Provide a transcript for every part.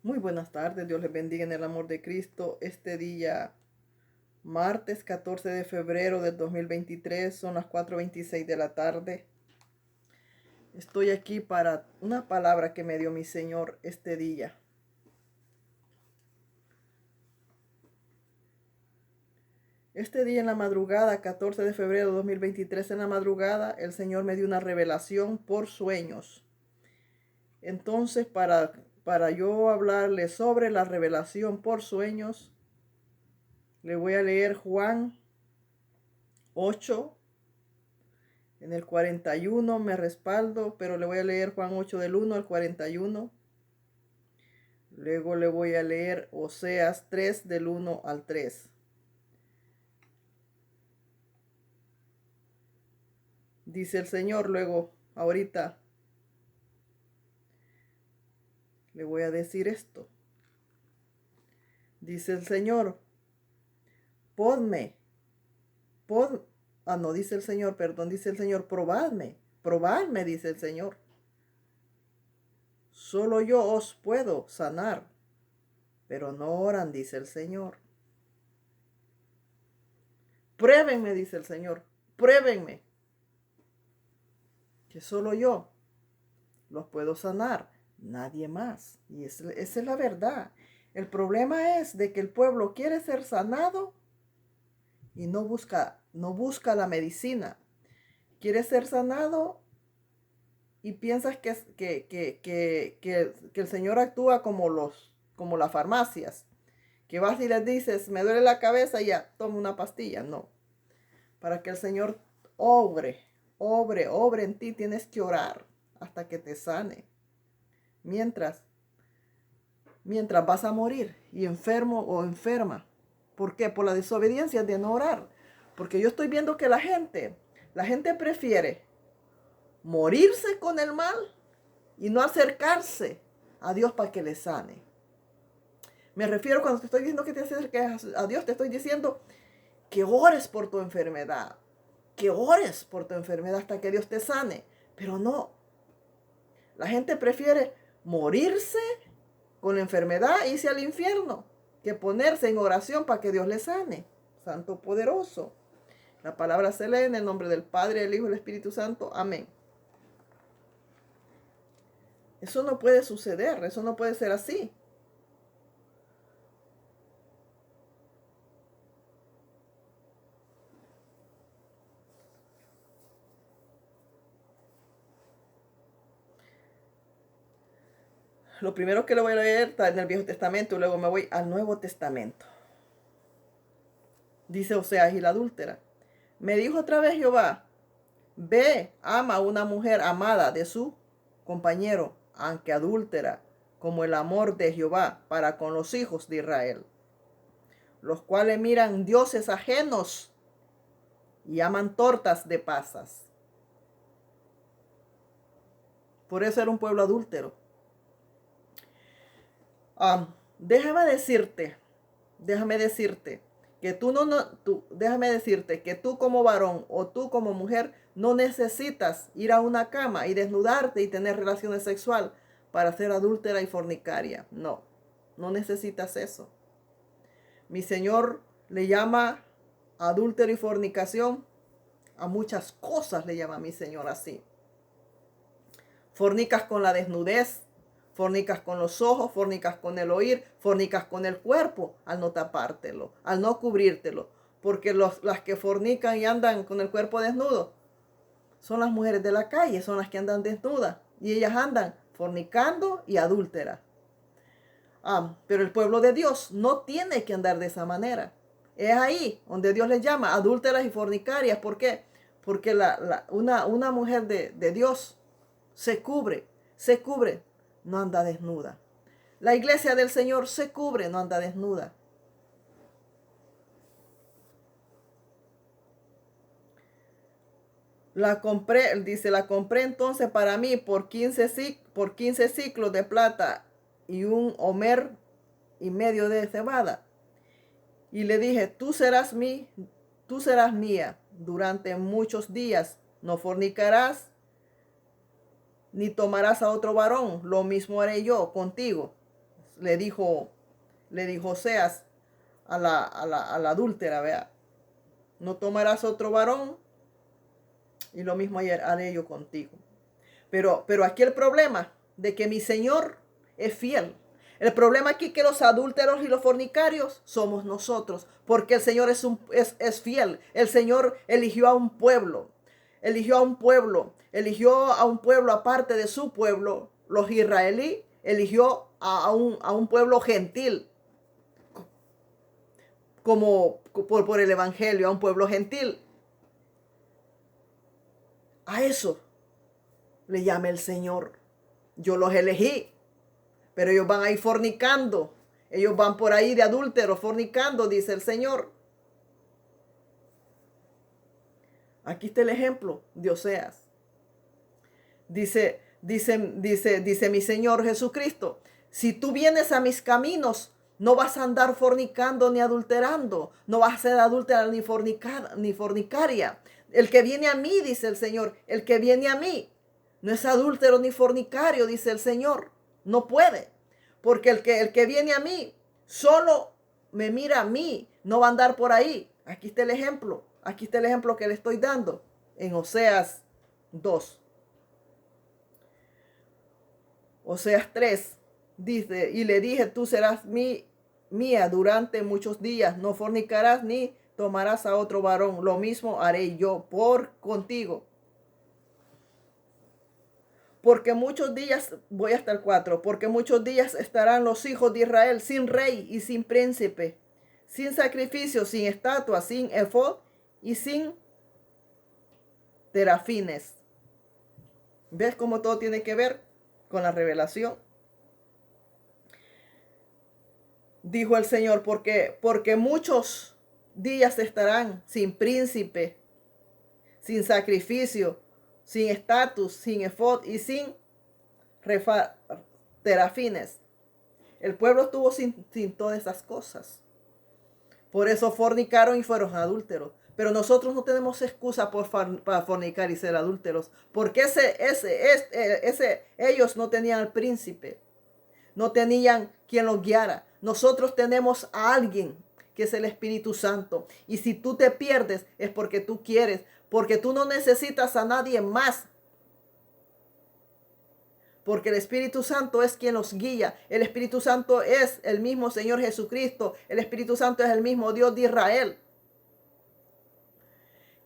Muy buenas tardes, Dios les bendiga en el amor de Cristo. Este día, martes 14 de febrero del 2023, son las 4:26 de la tarde. Estoy aquí para una palabra que me dio mi Señor este día. Este día en la madrugada, 14 de febrero de 2023, en la madrugada, el Señor me dio una revelación por sueños. Entonces, para yo hablarle sobre la revelación por sueños, le voy a leer Juan 8. En el 41 me respaldo, pero le voy a leer Juan 8 del 1 al 41. Luego le voy a leer Oseas 3 del 1 al 3. Dice el Señor, luego, ahorita le voy a decir esto. Dice el Señor, podme, no dice el Señor, perdón, dice el Señor, probadme, dice el Señor. Solo yo os puedo sanar, pero no oran, dice el Señor. Pruébenme, dice el Señor, pruébenme, que solo yo los puedo sanar, nadie más. Y esa es la verdad. El problema es de que el pueblo quiere ser sanado y no busca la medicina. Quiere ser sanado y piensas que el Señor actúa como las farmacias. Que vas y les dices, me duele la cabeza y ya, toma una pastilla. No. Para que el Señor obre en ti, tienes que orar hasta que te sane. Mientras vas a morir y enfermo o enferma. ¿Por qué? Por la desobediencia de no orar. Porque yo estoy viendo que la gente prefiere morirse con el mal y no acercarse a Dios para que le sane. Me refiero cuando te estoy diciendo que te acerques a Dios, te estoy diciendo que ores por tu enfermedad. Que ores por tu enfermedad hasta que Dios te sane. Pero no. La gente prefiere morirse con la enfermedad, irse al infierno, que ponerse en oración para que Dios le sane. Santo poderoso. La palabra se lee en el nombre del Padre, del Hijo y del Espíritu Santo. Amén. Eso no puede suceder, eso no puede ser así. Lo primero que le voy a leer está en el Viejo Testamento y luego me voy al Nuevo Testamento. Dice Oseas y la adúltera. Me dijo otra vez Jehová, ve, ama a una mujer amada de su compañero, aunque adúltera, como el amor de Jehová para con los hijos de Israel, los cuales miran dioses ajenos y aman tortas de pasas. Por eso era un pueblo adúltero. Déjame decirte que déjame decirte que tú como varón o tú como mujer no necesitas ir a una cama y desnudarte y tener relaciones sexuales para ser adúltera y fornicaria. No, no necesitas eso. Mi Señor le llama adúltero y fornicación a muchas cosas, le llama mi Señor así. Fornicas con la desnudez, fornicas con los ojos, fornicas con el oír, fornicas con el cuerpo al no tapártelo, al no cubrírtelo. Porque las que fornican y andan con el cuerpo desnudo son las mujeres de la calle, son las que andan desnudas. Y ellas andan fornicando y adúlteras. Pero el pueblo de Dios no tiene que andar de esa manera. Es ahí donde Dios les llama adúlteras y fornicarias. ¿Por qué? Porque una mujer de Dios se cubre, no anda desnuda. La iglesia del Señor se cubre, no anda desnuda. La compré entonces para mí por 15 ciclos de plata y un homer y medio de cebada. Y le dije, tú serás mía durante muchos días. No fornicarás ni tomarás a otro varón. Lo mismo haré yo contigo. le dijo Oseas a la adúltera, vea, no tomarás otro varón y lo mismo haré yo contigo. Pero aquí el problema de que mi Señor es fiel. El problema aquí que los adúlteros y los fornicarios somos nosotros, porque el Señor es fiel. El Señor eligió a un pueblo, eligió a un pueblo, eligió a un pueblo aparte de su pueblo, los israelíes, eligió a un pueblo gentil, como por el evangelio, a un pueblo gentil. A eso le llama el Señor. Yo los elegí, pero ellos van a ir fornicando. Ellos van por ahí de adúlteros, fornicando, dice el Señor. Aquí está el ejemplo de Oseas. Dice mi Señor Jesucristo, si tú vienes a mis caminos, no vas a andar fornicando ni adulterando, no vas a ser adúltera ni fornicaria. El que viene a mí, dice el Señor, el que viene a mí, no es adúltero ni fornicario, dice el Señor. No puede, porque el que viene a mí, solo me mira a mí, no va a andar por ahí. Aquí está el ejemplo que le estoy dando en Oseas 2. Oseas 3 dice, y le dije, tú serás mía durante muchos días, no fornicarás ni tomarás a otro varón, lo mismo haré yo contigo. Porque muchos días, voy hasta el 4, porque muchos días estarán los hijos de Israel sin rey y sin príncipe, sin sacrificio, sin estatua, sin efod y sin terafines. ¿Ves cómo todo tiene que ver con la revelación? Dijo el Señor, porque muchos días estarán sin príncipe, sin sacrificio, sin estatus, sin efod y sin terafines. El pueblo estuvo sin todas esas cosas. Por eso fornicaron y fueron adúlteros. Pero nosotros no tenemos excusa para fornicar y ser adúlteros. Porque ellos no tenían al príncipe. No tenían quien los guiara. Nosotros tenemos a alguien que es el Espíritu Santo. Y si tú te pierdes es porque tú quieres. Porque tú no necesitas a nadie más. Porque el Espíritu Santo es quien los guía. El Espíritu Santo es el mismo Señor Jesucristo. El Espíritu Santo es el mismo Dios de Israel.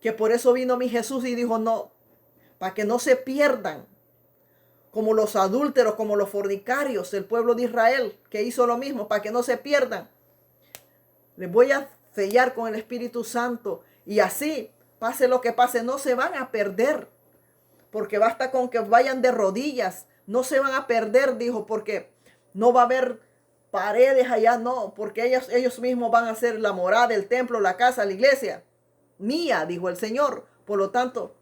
Que por eso vino mi Jesús y dijo, no, para que no se pierdan. Como los adúlteros, como los fornicarios, el pueblo de Israel, que hizo lo mismo, para que no se pierdan. Les voy a sellar con el Espíritu Santo. Y así, pase lo que pase, no se van a perder. Porque basta con que vayan de rodillas. No se van a perder, dijo, porque no va a haber paredes allá, no. Porque ellos mismos van a hacer la morada, el templo, la casa, la iglesia. Mía, dijo el Señor. Por lo tanto,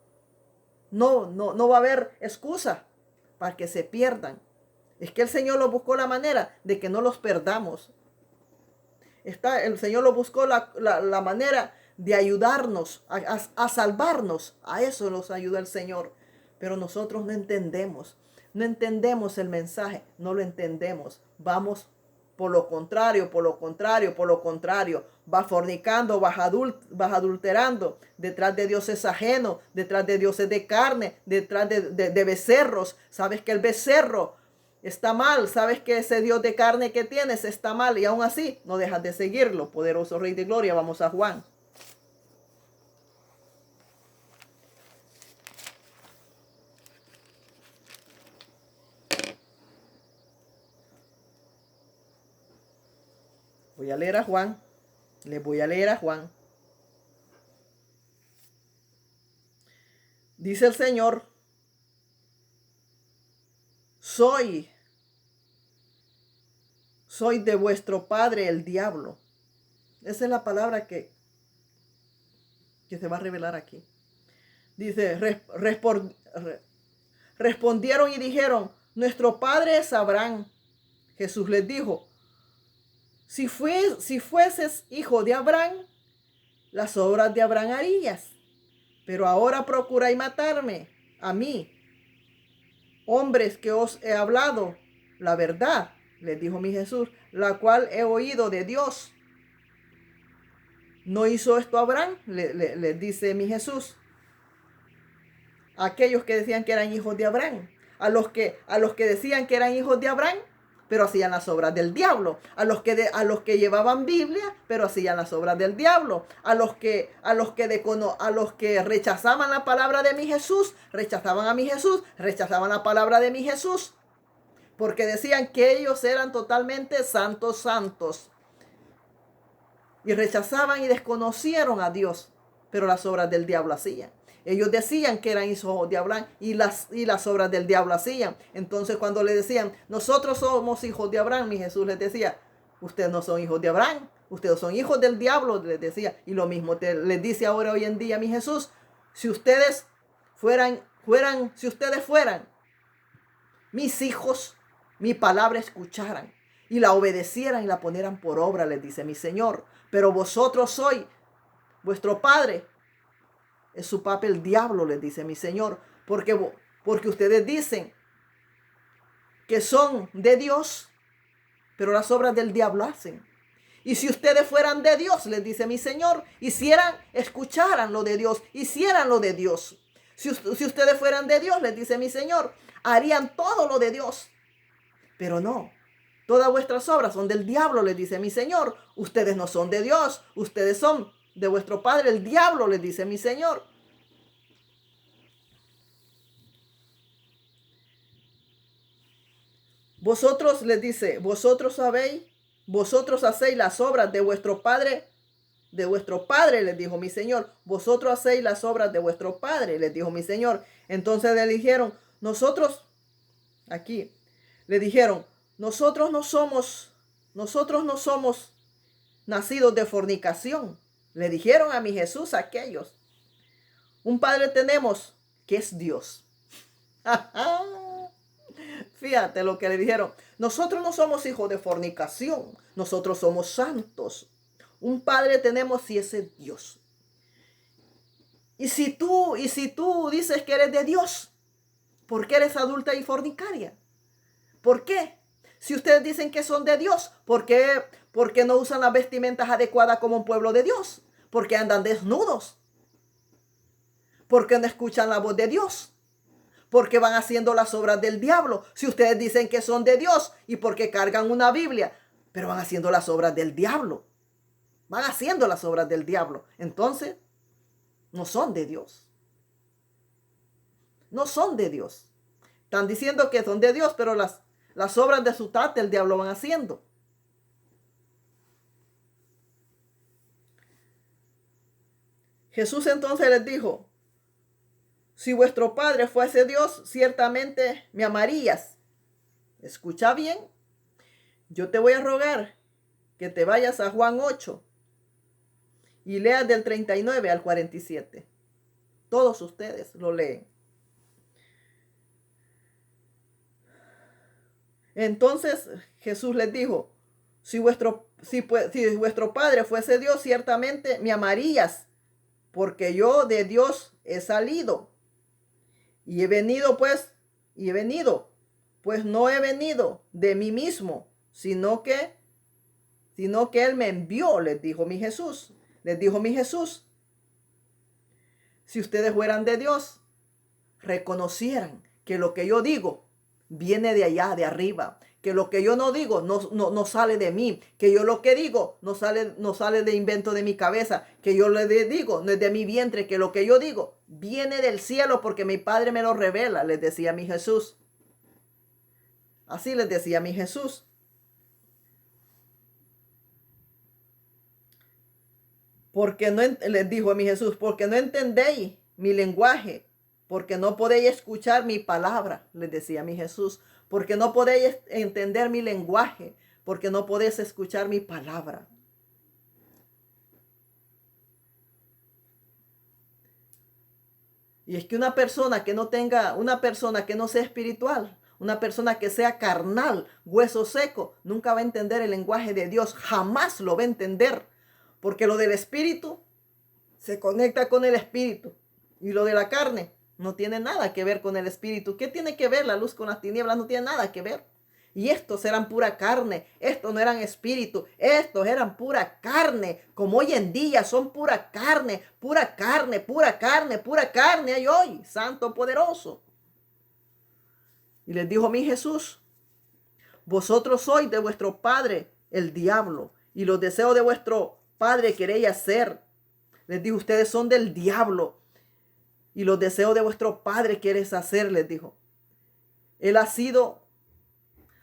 no va a haber excusa para que se pierdan. Es que el Señor lo buscó la manera de que no los perdamos. El Señor lo buscó la manera de ayudarnos, a salvarnos. A eso nos ayuda el Señor. Pero nosotros no entendemos el mensaje, no lo entendemos. Vamos por lo contrario. Vas fornicando, vas adulterando. Detrás de dioses ajenos, detrás de dioses de carne, detrás de becerros. Sabes que el becerro está mal, sabes que ese Dios de carne que tienes está mal y aún así no dejas de seguirlo. Poderoso Rey de Gloria, vamos a Juan. Voy a leer a Juan. Les voy a leer a Juan. Dice el Señor, soy de vuestro padre el diablo. Esa es la palabra que se va a revelar aquí. Dice, respondieron y dijeron, nuestro padre es Abraham. Jesús les dijo, si fueses hijo de Abraham, las obras de Abraham harías. Pero ahora procuráis matarme, a mí, hombres que os he hablado la verdad. les dijo mi Jesús, la cual he oído de Dios. ¿No hizo esto Abraham? Les dice mi Jesús. Aquellos que decían que eran hijos de Abraham. A los que decían que eran hijos de Abraham, pero hacían las obras del diablo. A los que llevaban Biblia, pero hacían las obras del diablo. A los que rechazaban la palabra de mi Jesús, rechazaban a mi Jesús, rechazaban la palabra de mi Jesús. Porque decían que ellos eran totalmente santos. Y rechazaban y desconocieron a Dios, pero las obras del diablo hacían. Ellos decían que eran hijos de Abraham y las obras del diablo hacían. Entonces cuando le decían, nosotros somos hijos de Abraham, mi Jesús les decía, ustedes no son hijos de Abraham, ustedes son hijos del diablo, les decía. Y lo mismo les dice ahora hoy en día mi Jesús, si ustedes fueran mis hijos, mi palabra escucharan y la obedecieran y la ponieran por obra, les dice mi Señor. Pero vosotros sois, vuestro padre es su papá el diablo, les dice mi Señor. Porque ustedes dicen que son de Dios, pero las obras del diablo hacen. Y si ustedes fueran de Dios, les dice mi Señor, escucharan lo de Dios, hicieran lo de Dios. Si ustedes fueran de Dios, les dice mi Señor, harían todo lo de Dios. Pero no, todas vuestras obras son del diablo, les dice mi Señor. Ustedes no son de Dios, ustedes son de vuestro padre el diablo, les dice mi Señor. Vosotros, les dice, vosotros hacéis las obras de vuestro padre, les dijo mi Señor. Vosotros hacéis las obras de vuestro padre, les dijo mi Señor. Entonces le dijeron, nosotros no somos nacidos de fornicación. Le dijeron a mi Jesús aquellos. Un padre tenemos que es Dios. Fíjate lo que le dijeron. Nosotros no somos hijos de fornicación. Nosotros somos santos. Un padre tenemos y ese es Dios. Y si tú dices que eres de Dios, ¿por qué eres adulta y fornicaria? ¿Por qué? Si ustedes dicen que son de Dios, ¿por qué no usan las vestimentas adecuadas como un pueblo de Dios? ¿Por qué andan desnudos? ¿Por qué no escuchan la voz de Dios? ¿Por qué van haciendo las obras del diablo? Si ustedes dicen que son de Dios y porque cargan una Biblia, pero van haciendo las obras del diablo. Van haciendo las obras del diablo. Entonces, no son de Dios. No son de Dios. Están diciendo que son de Dios, pero las obras de su tate el diablo van haciendo. Jesús entonces les dijo, si vuestro Padre fuese Dios, ciertamente me amarías. Escucha bien. Yo te voy a rogar que te vayas a Juan 8 y leas del 39 al 47. Todos ustedes lo leen. Entonces Jesús les dijo, si vuestro Padre fuese Dios, ciertamente me amarías, porque yo de Dios he salido. Y he venido, pues no he venido de mí mismo, sino que Él me envió, les dijo mi Jesús. Si ustedes fueran de Dios, reconocieran que lo que yo digo viene de allá, de arriba. Que lo que yo no digo no sale de mí. Que yo lo que digo no sale de invento de mi cabeza. Que yo le digo no es de mi vientre. Que lo que yo digo viene del cielo porque mi Padre me lo revela, les decía mi Jesús. Así les decía mi Jesús. Les dijo a mi Jesús, porque no entendéis mi lenguaje, porque no podéis escuchar mi palabra, les decía mi Jesús. Porque no podéis entender mi lenguaje, porque no podéis escuchar mi palabra. Y es que una persona que no sea espiritual, una persona que sea carnal, hueso seco, nunca va a entender el lenguaje de Dios, jamás lo va a entender, porque lo del espíritu se conecta con el espíritu y lo de la carne no tiene nada que ver con el espíritu. ¿Qué tiene que ver la luz con las tinieblas? No tiene nada que ver. Y estos eran pura carne, estos no eran espíritu, estos eran pura carne, como hoy en día son pura carne, pura carne, pura carne, pura carne hay hoy, Santo poderoso. Y les dijo mi Jesús: vosotros sois de vuestro padre el diablo, y los deseos de vuestro padre queréis hacer. Les dijo: ustedes son del diablo, y los deseos de vuestro padre quieres hacer, les dijo. Él ha sido...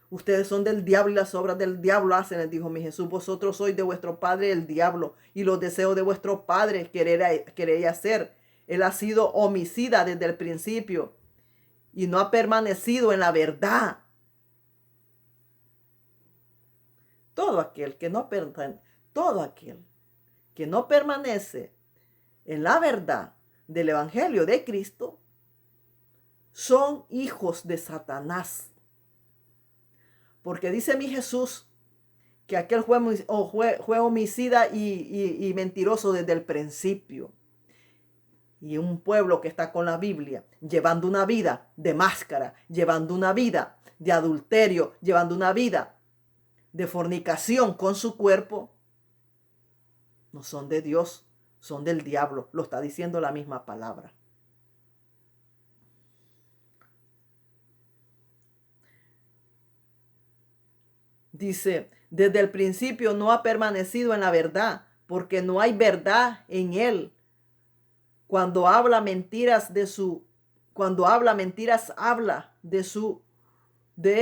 Ustedes son del diablo y las obras del diablo hacen, les dijo mi Jesús. Vosotros sois de vuestro padre el diablo, y los deseos de vuestro padre queréis hacer. Él ha sido homicida desde el principio y no ha permanecido en la verdad. Todo aquel que no permanece en la verdad del evangelio de Cristo son hijos de Satanás. Porque dice mi Jesús que aquel fue homicida y mentiroso desde el principio. Y un pueblo que está con la Biblia, llevando una vida de máscara, llevando una vida de adulterio, llevando una vida de fornicación con su cuerpo, no son de Dios, son del diablo. Lo está diciendo la misma palabra. Dice: desde el principio no ha permanecido en la verdad, porque no hay verdad en él. Cuando habla mentiras, habla de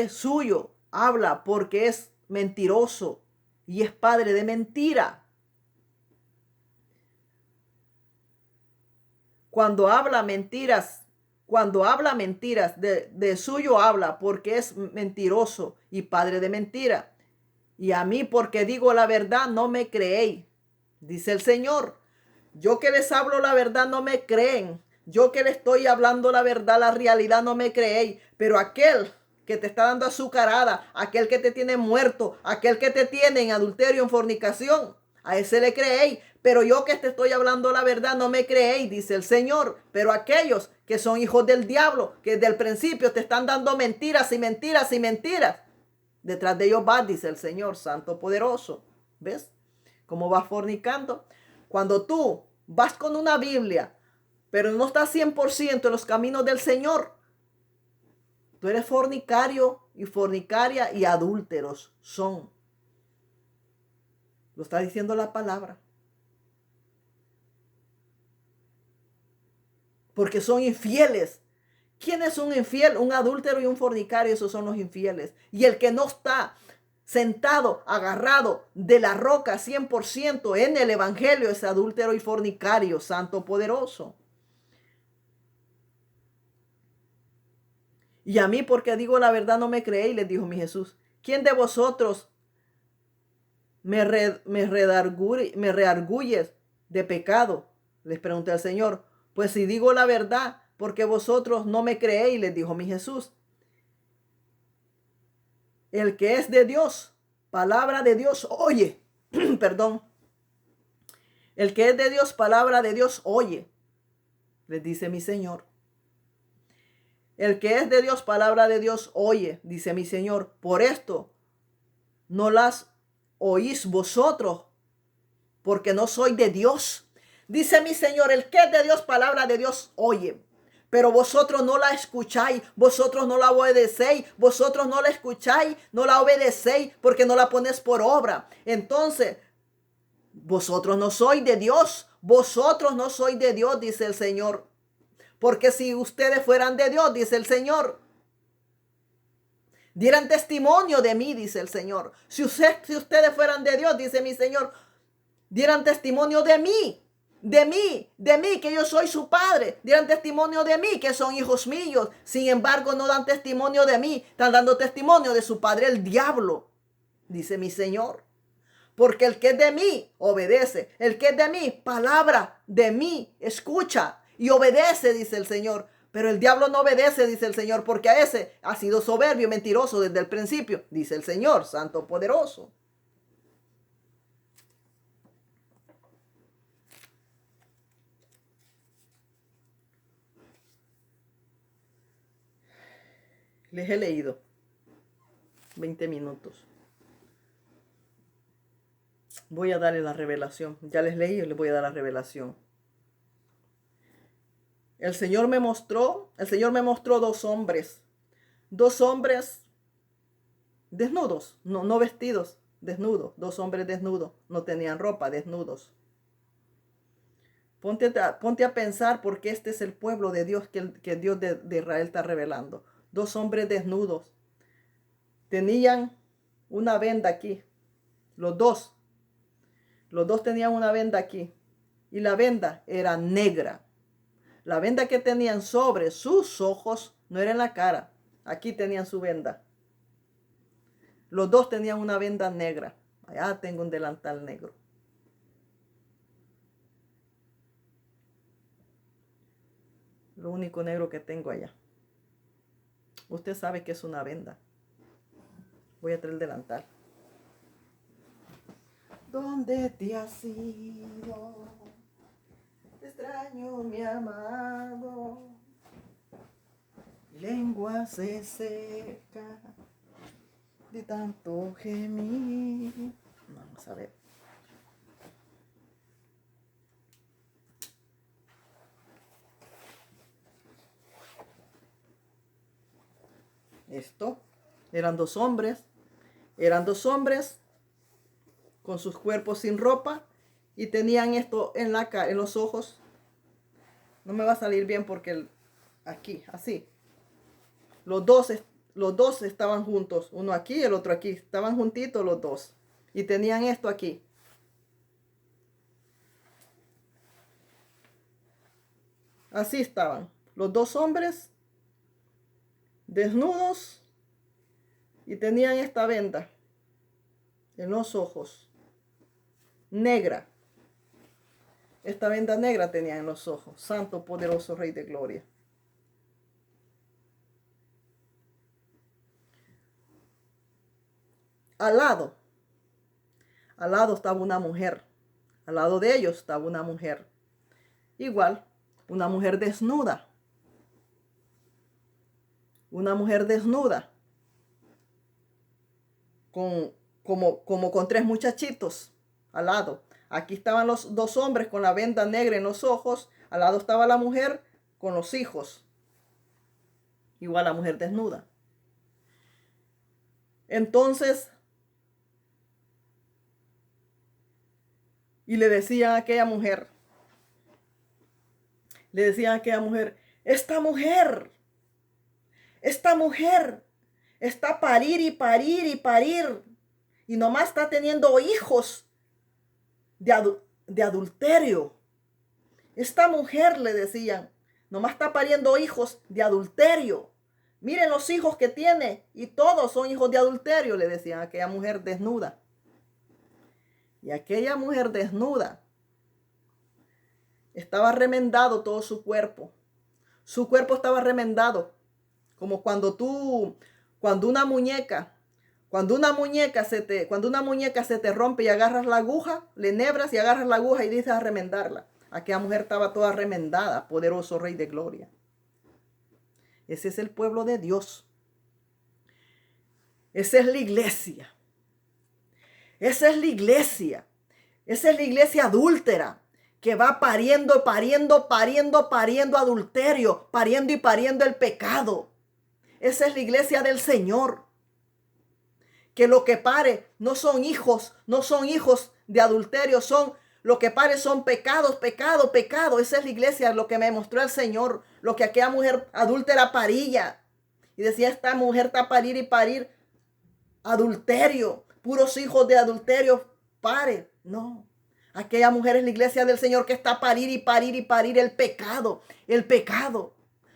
suyo, habla porque es mentiroso y es padre de mentira. Cuando habla mentiras, de suyo habla porque es mentiroso y padre de mentira. Y a mí, porque digo la verdad, no me creéis, dice el Señor. Yo que les hablo la verdad, no me creen. Yo que les estoy hablando la verdad, la realidad, no me creéis. Pero aquel que te está dando azucarada, aquel que te tiene muerto, aquel que te tiene en adulterio, en fornicación, a ese le creéis. Pero yo que te estoy hablando la verdad, no me creéis, dice el Señor. Pero aquellos que son hijos del diablo, que desde el principio te están dando mentiras y mentiras y mentiras, detrás de ellos va, dice el Señor, Santo poderoso. ¿Ves cómo vas fornicando? Cuando tú vas con una Biblia, pero no estás 100% en los caminos del Señor, tú eres fornicario y fornicaria, y adúlteros son. Lo está diciendo la palabra. Porque son infieles. ¿Quién es un infiel? Un adúltero y un fornicario, esos son los infieles. Y el que no está sentado, agarrado de la roca 100% en el evangelio, es adúltero y fornicario, Santo poderoso. Y a mí, porque digo la verdad, no me creéis, les dijo mi Jesús. ¿Quién de vosotros me reargulles de pecado? Les pregunté al Señor. Pues si digo la verdad, porque vosotros no me creéis, les dijo mi Jesús. El que es de Dios, palabra de Dios, oye. Perdón. El que es de Dios, palabra de Dios, oye. Les dice mi Señor. El que es de Dios, palabra de Dios, oye, dice mi Señor. Por esto no las oís vosotros, porque no soy de Dios. Dice mi Señor: el que es de Dios, palabra de Dios, oye. Pero vosotros no la escucháis, vosotros no la obedecéis, vosotros no la escucháis, no la obedecéis, porque no la ponéis por obra. Entonces, vosotros no sois de Dios, vosotros no sois de Dios, dice el Señor. Porque si ustedes fueran de Dios, dice el Señor, dieran testimonio de mí, dice el Señor. Si ustedes fueran de Dios, dice mi Señor, dieran testimonio de mí, que yo soy su padre. Dieran testimonio de mí, que son hijos míos. Sin embargo, no dan testimonio de mí, están dando testimonio de su padre, el diablo, dice mi Señor. Porque el que es de mí, obedece. El que es de mí, palabra de mí, escucha y obedece, dice el Señor. Pero el diablo no obedece, dice el Señor, porque a ese ha sido soberbio y mentiroso desde el principio, dice el Señor, Santo poderoso. Les he leído 20 minutos. Voy a darle la revelación. Ya les leí y les voy a dar la revelación. El Señor me mostró dos hombres desnudos, no vestidos, desnudos, dos hombres desnudos, no tenían ropa, desnudos. Ponte a pensar porque este es el pueblo de Dios que Dios de Israel está revelando. Dos hombres desnudos. Tenían una venda aquí. Los dos tenían una venda aquí. Y la venda era negra. La venda que tenían sobre sus ojos no era en la cara. Aquí tenían su venda. Los dos tenían una venda negra. Allá tengo un delantal negro. Lo único negro que tengo allá. Usted sabe que es una venda. Voy a traer el delantal. ¿Dónde te has ido? Te extraño, mi amado. Mi lengua se seca de tanto gemir. Vamos a ver. Esto eran dos hombres con sus cuerpos sin ropa y tenían esto en la cara, en los ojos. No me va a salir bien porque aquí, así. Los dos estaban juntos, uno aquí y el otro aquí, estaban juntitos los dos y tenían esto aquí. Así estaban los dos hombres desnudos y tenían esta venda en los ojos, negra. Esta venda negra tenían en los ojos. Santo, poderoso Rey de Gloria. Al lado estaba una mujer. Al lado de ellos estaba una mujer. Igual, una mujer desnuda. Una mujer desnuda. Como con tres muchachitos al lado. Aquí estaban los dos hombres con la venda negra en los ojos. Al lado estaba la mujer con los hijos. Igual la mujer desnuda. Entonces, y le decían a aquella mujer, esta mujer está parir y parir y parir. Y nomás está teniendo hijos de adulterio. Esta mujer, le decían, nomás está pariendo hijos de adulterio. Miren los hijos que tiene y todos son hijos de adulterio, le decían a aquella mujer desnuda. Y aquella mujer desnuda estaba remendado todo su cuerpo. Su cuerpo estaba remendado. Como cuando una muñeca se te rompe y agarras la aguja, le enhebras y agarras la aguja y dices a remendarla. Aquella mujer estaba toda remendada, poderoso Rey de Gloria. Ese es el pueblo de Dios. Esa es la iglesia. Esa es la iglesia. Esa es la iglesia adúltera que va pariendo adulterio, pariendo y pariendo el pecado. Esa es la iglesia del Señor. Que lo que pare no son hijos de adulterio, lo que pare son pecados. Esa es la iglesia, lo que me mostró el Señor, lo que aquella mujer adúltera parilla. Y decía, esta mujer está parir y parir adulterio, puros hijos de adulterio, pare. No, aquella mujer es la iglesia del Señor que está parir y parir el pecado.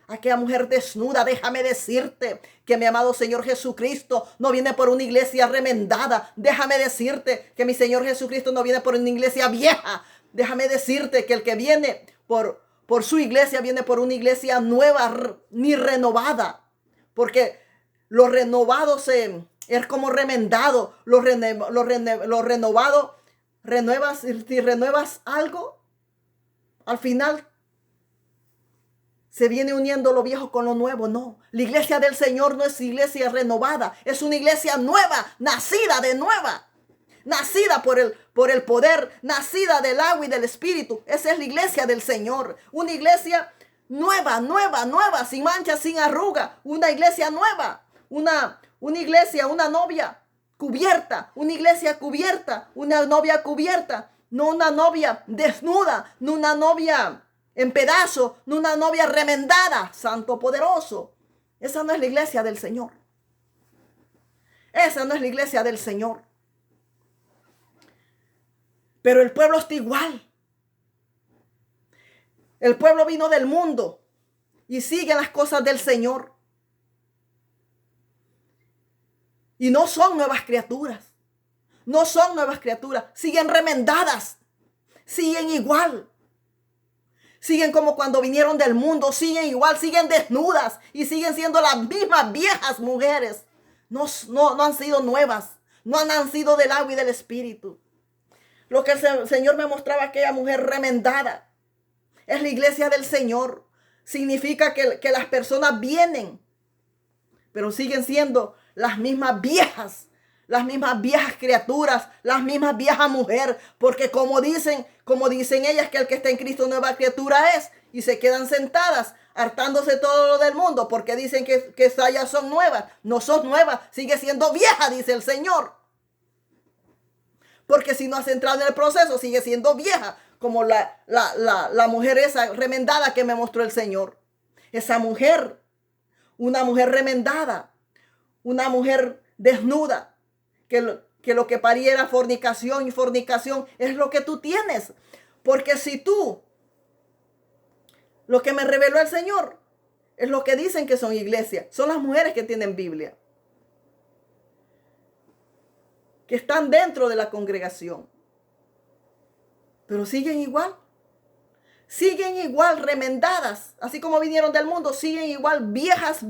Aquella mujer desnuda, déjame decirte que mi amado Señor Jesucristo no viene por una iglesia remendada. Déjame decirte que mi Señor Jesucristo no viene por una iglesia vieja. Déjame decirte que el que viene por su iglesia viene por una iglesia nueva ni renovada. Porque lo renovado es como remendado. Lo renovado, si renuevas algo, al final se viene uniendo lo viejo con lo nuevo. No, la iglesia del Señor no es iglesia renovada, es una iglesia nueva, nacida de nueva, nacida por el poder, nacida del agua y del Espíritu. Esa es la iglesia del Señor, una iglesia nueva, nueva, nueva, sin mancha, sin arruga, una iglesia nueva, una iglesia, una novia cubierta, una iglesia cubierta, una novia cubierta, no una novia desnuda, no una novia en pedazos, no una novia remendada, Santo poderoso. Esa no es la iglesia del Señor. Esa no es la iglesia del Señor. Pero el pueblo está igual. El pueblo vino del mundo y sigue las cosas del Señor. Y no son nuevas criaturas. No son nuevas criaturas. Siguen remendadas. Siguen igual. Siguen como cuando vinieron del mundo. Siguen igual. Siguen desnudas. Y siguen siendo las mismas viejas mujeres. No han sido nuevas. No han nacido del agua y del Espíritu. Lo que el Señor me mostraba, aquella mujer remendada, es la iglesia del Señor. Significa que las personas vienen, pero siguen siendo las mismas viejas criaturas, las mismas viejas mujeres, porque como dicen ellas, que el que está en Cristo nueva criatura es, y se quedan sentadas hartándose todo lo del mundo, porque dicen que ellas son nuevas. No son nuevas, sigue siendo vieja, dice el Señor. Porque si no has entrado en el proceso, sigue siendo vieja, como la mujer esa remendada que me mostró el Señor. Esa mujer, una mujer remendada, una mujer desnuda, que lo que paría era fornicación, y fornicación es lo que tú tienes. Porque si tú, lo que me reveló el Señor, es lo que dicen que son iglesias, son las mujeres que tienen Biblia, que están dentro de la congregación, pero siguen igual remendadas, así como vinieron del mundo, siguen igual viejas,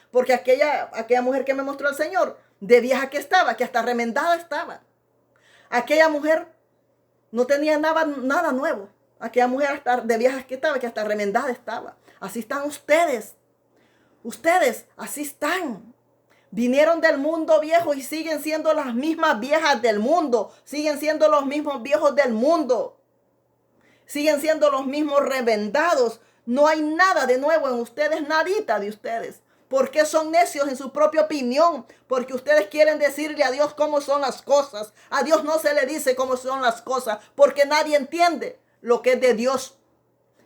porque aquella mujer que me mostró el Señor, de vieja que estaba, que hasta remendada estaba. Aquella mujer no tenía nada nuevo. Aquella mujer hasta de vieja que estaba, que hasta remendada estaba. Así están ustedes. Ustedes así están. Vinieron del mundo viejo y siguen siendo las mismas viejas del mundo. Siguen siendo los mismos viejos del mundo. Siguen siendo los mismos revendados. No hay nada de nuevo en ustedes, nadita de ustedes. ¿Por qué son necios en su propia opinión? Porque ustedes quieren decirle a Dios cómo son las cosas. A Dios no se le dice cómo son las cosas, porque nadie entiende lo que es de Dios.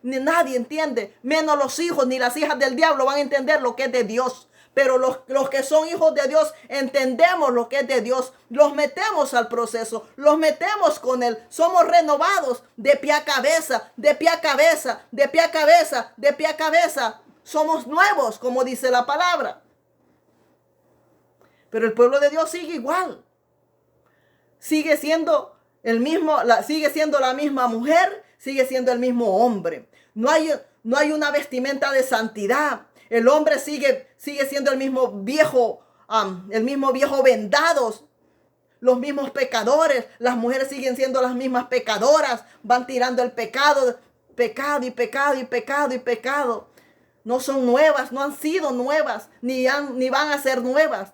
Ni nadie entiende, menos los hijos ni las hijas del diablo van a entender lo que es de Dios. Pero los que son hijos de Dios entendemos lo que es de Dios. Los metemos al proceso, los metemos con Él. Somos renovados de pie a cabeza, de pie a cabeza, de pie a cabeza, de pie a cabeza. Somos nuevos, como dice la palabra. Pero el pueblo de Dios sigue igual. Sigue siendo sigue siendo la misma mujer, sigue siendo el mismo hombre. No hay una vestimenta de santidad. El hombre sigue siendo el mismo viejo vendados, los mismos pecadores. Las mujeres siguen siendo las mismas pecadoras, van tirando el pecado y pecado y pecado y pecado. No son nuevas, no han sido nuevas, ni van a ser nuevas.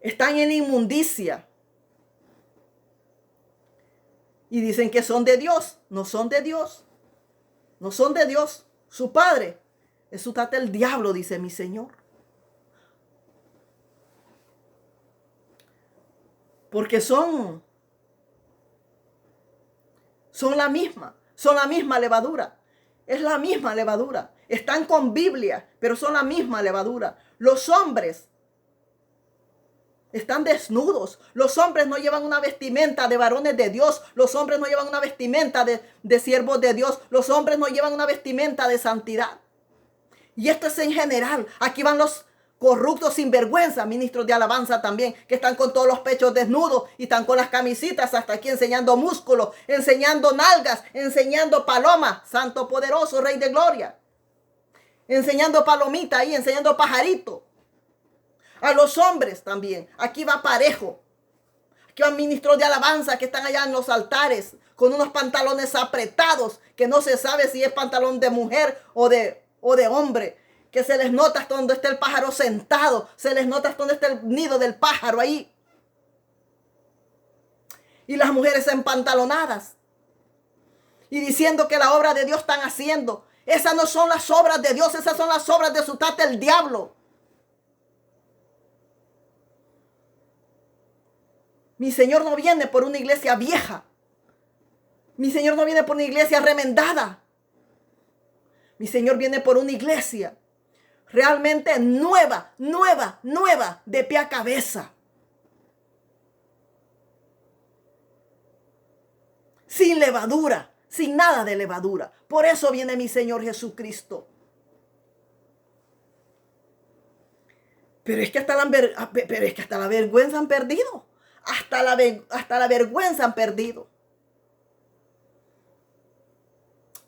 Están en inmundicia. Y dicen que son de Dios. No son de Dios. No son de Dios. Su padre es su tata el diablo, dice mi Señor. Porque son la misma levadura. Es la misma levadura. Están con Biblia, pero son la misma levadura. Los hombres están desnudos. Los hombres no llevan una vestimenta de varones de Dios. Los hombres no llevan una vestimenta de siervos de Dios. Los hombres no llevan una vestimenta de santidad. Y esto es en general. Aquí van los corruptos sinvergüenza, ministros de alabanza también, que están con todos los pechos desnudos y están con las camisitas hasta aquí enseñando músculos, enseñando nalgas, enseñando paloma, santo poderoso, rey de gloria. Enseñando palomita ahí, enseñando pajarito. A los hombres también. Aquí va parejo. que van ministros de alabanza que están allá en los altares con unos pantalones apretados que no se sabe si es pantalón de mujer o de hombre, que se les nota hasta donde está el pájaro sentado, se les nota hasta donde está el nido del pájaro ahí. Y las mujeres empantalonadas y diciendo que la obra de Dios están haciendo. Esas no son las obras de Dios, esas son las obras de su tata el diablo. Mi Señor no viene por una iglesia vieja. Mi Señor no viene por una iglesia remendada. Mi Señor viene por una iglesia realmente nueva, de pie a cabeza. Sin levadura, sin nada de levadura. Por eso viene mi Señor Jesucristo. Pero es que hasta la vergüenza han perdido. Hasta la vergüenza han perdido.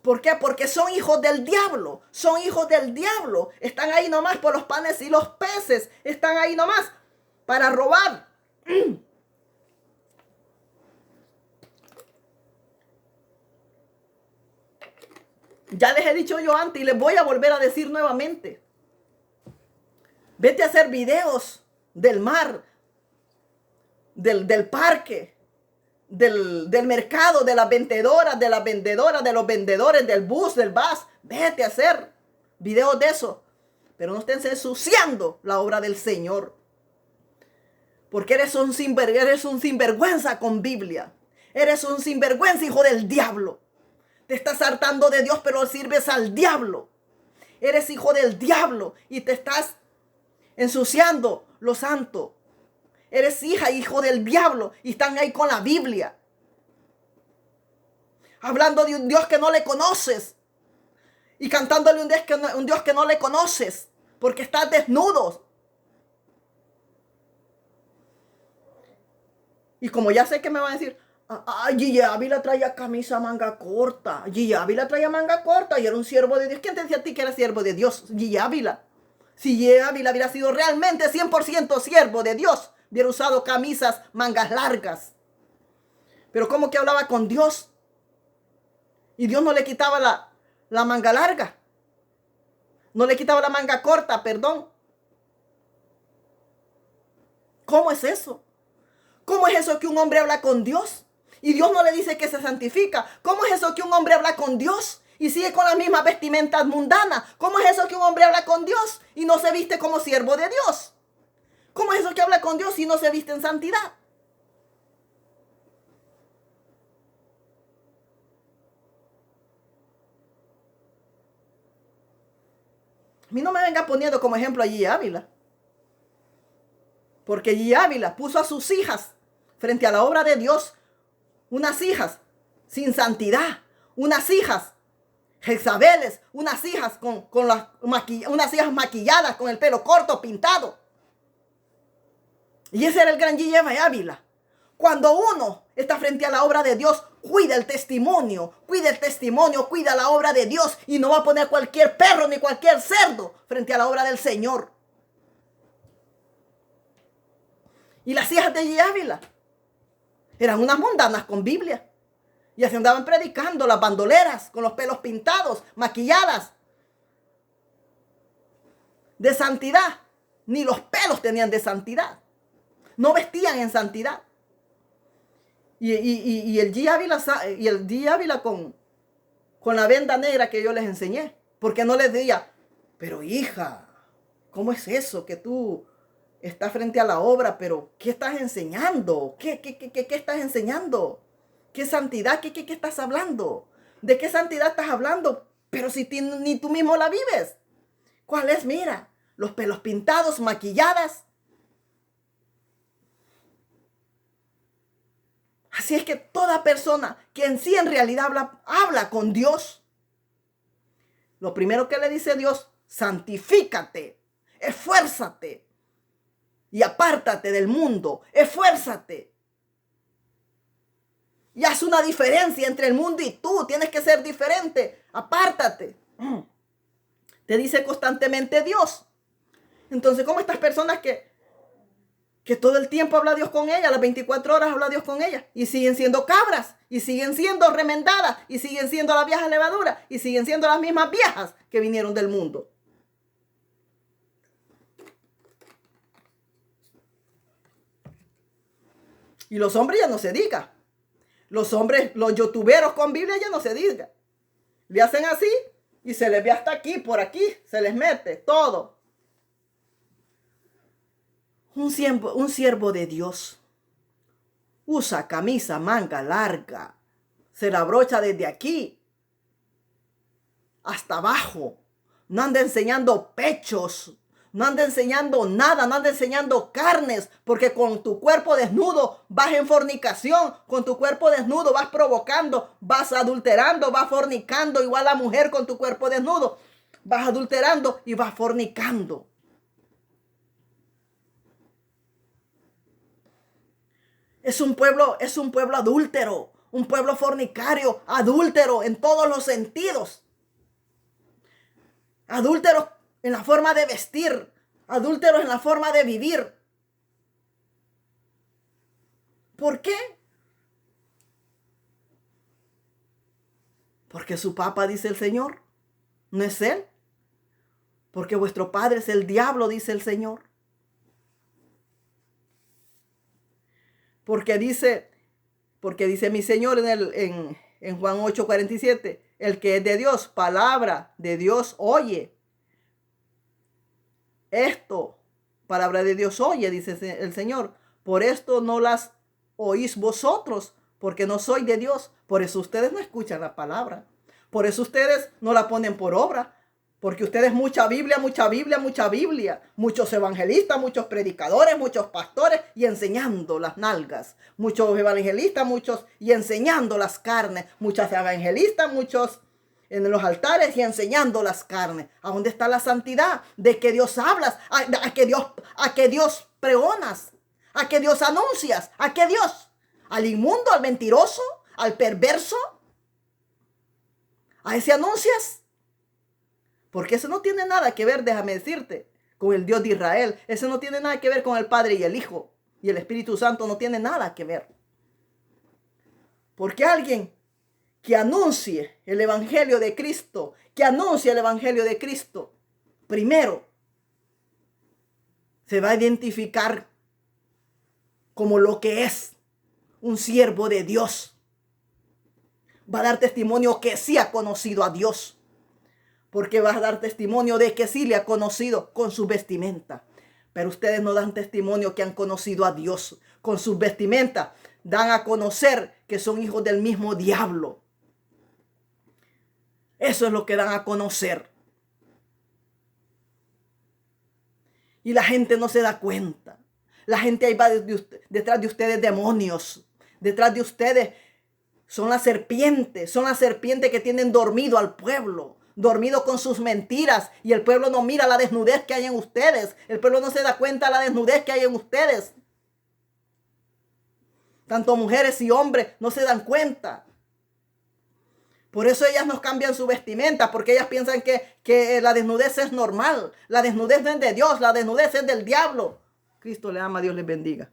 ¿Por qué? Porque son hijos del diablo. Son hijos del diablo. Están ahí nomás por los panes y los peces. Están ahí nomás para robar. Ya les he dicho yo antes y les voy a volver a decir nuevamente. Vete a hacer videos del mar, del parque, del mercado, de las vendedoras, de los vendedores, del bus, del bus. Vete a hacer videos de eso. Pero no estén ensuciando la obra del Señor. Porque eres un sinvergüenza con Biblia. Eres un sinvergüenza, hijo del diablo. Te estás hartando de Dios, pero sirves al diablo. Eres hijo del diablo y te estás ensuciando lo santo. Eres hijo del diablo y están ahí con la Biblia. Hablando de un Dios que no le conoces. Y cantándole un Dios que no le conoces. Porque estás desnudo. Y como ya sé que me van a decir, Gigi Ávila traía camisa manga corta. Gigi Ávila traía manga corta y era un siervo de Dios. ¿Quién te decía a ti que era siervo de Dios? Gigi Ávila. Si Gigi Ávila hubiera sido realmente 100% siervo de Dios, hubiera usado camisas mangas largas. Pero ¿cómo que hablaba con Dios? Y Dios no le quitaba la manga larga. No le quitaba la manga corta, perdón. ¿Cómo es eso? ¿Cómo es eso que un hombre habla con Dios y Dios no le dice que se santifica? ¿Cómo es eso que un hombre habla con Dios y sigue con las mismas vestimentas mundanas? ¿Cómo es eso que un hombre habla con Dios y no se viste como siervo de Dios? ¿Cómo es eso que habla con Dios y no se viste en santidad? A mí no me venga poniendo como ejemplo a Gigi Ávila. Porque Gigi Ávila puso a sus hijas frente a la obra de Dios. Unas hijas sin santidad. Unas hijas Jezabeles. Unas hijas unas hijas maquilladas con el pelo corto, pintado. Y ese era el gran Gigi Ávila. Cuando uno está frente a la obra de Dios, cuida el testimonio, cuida la obra de Dios y no va a poner cualquier perro ni cualquier cerdo frente a la obra del Señor. Y las hijas de Gigi Ávila eran unas mundanas con Biblia. Y así andaban predicando, las bandoleras, con los pelos pintados, maquilladas. De santidad. Ni los pelos tenían de santidad. No vestían en santidad. Y el Gigi Ávila con la venda negra que yo les enseñé. Porque no les decía, pero hija, ¿cómo es eso que tú estás frente a la obra? Pero ¿qué estás enseñando? ¿Qué estás enseñando? ¿Qué santidad? ¿Qué estás hablando? ¿De qué santidad estás hablando? Pero si ni tú mismo la vives. ¿Cuál es? Mira, los pelos pintados, maquilladas. Así es que toda persona que en sí en realidad habla con Dios, lo primero que le dice Dios, santifícate, esfuérzate y apártate del mundo, esfuérzate. Y haz una diferencia entre el mundo y tú, tienes que ser diferente, apártate. Te dice constantemente Dios. Entonces, ¿cómo estas personas que que todo el tiempo habla Dios con ellas, las 24 horas habla Dios con ellas, y siguen siendo cabras, y siguen siendo remendadas, y siguen siendo las viejas levaduras, y siguen siendo las mismas viejas que vinieron del mundo. Y los hombres ya no se diga. Los hombres, los youtuberos con Biblia ya no se diga. Le hacen así y se les ve hasta aquí, por aquí, se les mete todo. Un siervo de Dios usa camisa manga larga, se la abrocha desde aquí hasta abajo. No anda enseñando pechos, no anda enseñando nada, no anda enseñando carnes, porque con tu cuerpo desnudo vas en fornicación, con tu cuerpo desnudo vas provocando, vas adulterando, vas fornicando, igual la mujer con tu cuerpo desnudo, vas adulterando y vas fornicando. Es un pueblo adúltero, un pueblo fornicario, adúltero en todos los sentidos. Adúlteros en la forma de vestir, adúlteros en la forma de vivir. ¿Por qué? Porque su papá, dice el Señor, no es él. Porque vuestro padre es el diablo, dice el Señor. Porque dice mi Señor en Juan 8:47, el que es de Dios, palabra de Dios oye. Esto, palabra de Dios oye, dice el Señor. Por esto no las oís vosotros, porque no soy de Dios. Por eso ustedes no escuchan la palabra. Por eso ustedes no la ponen por obra. Porque ustedes mucha Biblia, mucha Biblia, mucha Biblia. Muchos evangelistas, muchos predicadores, muchos pastores y enseñando las nalgas. Muchos evangelistas, muchos y enseñando las carnes. Muchas evangelistas, muchos en los altares y enseñando las carnes. ¿A dónde está la santidad? ¿De que Dios hablas? ¿A que Dios pregonas? ¿A que Dios anuncias? ¿A que Dios? ¿Al inmundo, al mentiroso, al perverso? ¿A ese anuncias? Porque eso no tiene nada que ver, déjame decirte, con el Dios de Israel. Eso no tiene nada que ver con el Padre y el Hijo. Y el Espíritu Santo no tiene nada que ver. Porque alguien que anuncie el Evangelio de Cristo, primero se va a identificar como lo que es un siervo de Dios. Va a dar testimonio que sí ha conocido a Dios. Porque va a dar testimonio de que sí le ha conocido con su vestimenta. Pero ustedes no dan testimonio que han conocido a Dios con sus vestimentas. Dan a conocer que son hijos del mismo diablo. Eso es lo que dan a conocer. Y la gente no se da cuenta. La gente ahí va detrás de ustedes demonios. Detrás de ustedes son las serpientes. Son las serpientes que tienen dormido al pueblo. Dormido con sus mentiras. Y el pueblo no mira la desnudez que hay en ustedes. El pueblo no se da cuenta de la desnudez que hay en ustedes. Tanto mujeres y hombres no se dan cuenta. Por eso ellas no cambian su vestimenta, porque ellas piensan que la desnudez es normal. La desnudez no es de Dios, la desnudez es del diablo. Cristo le ama, Dios les bendiga.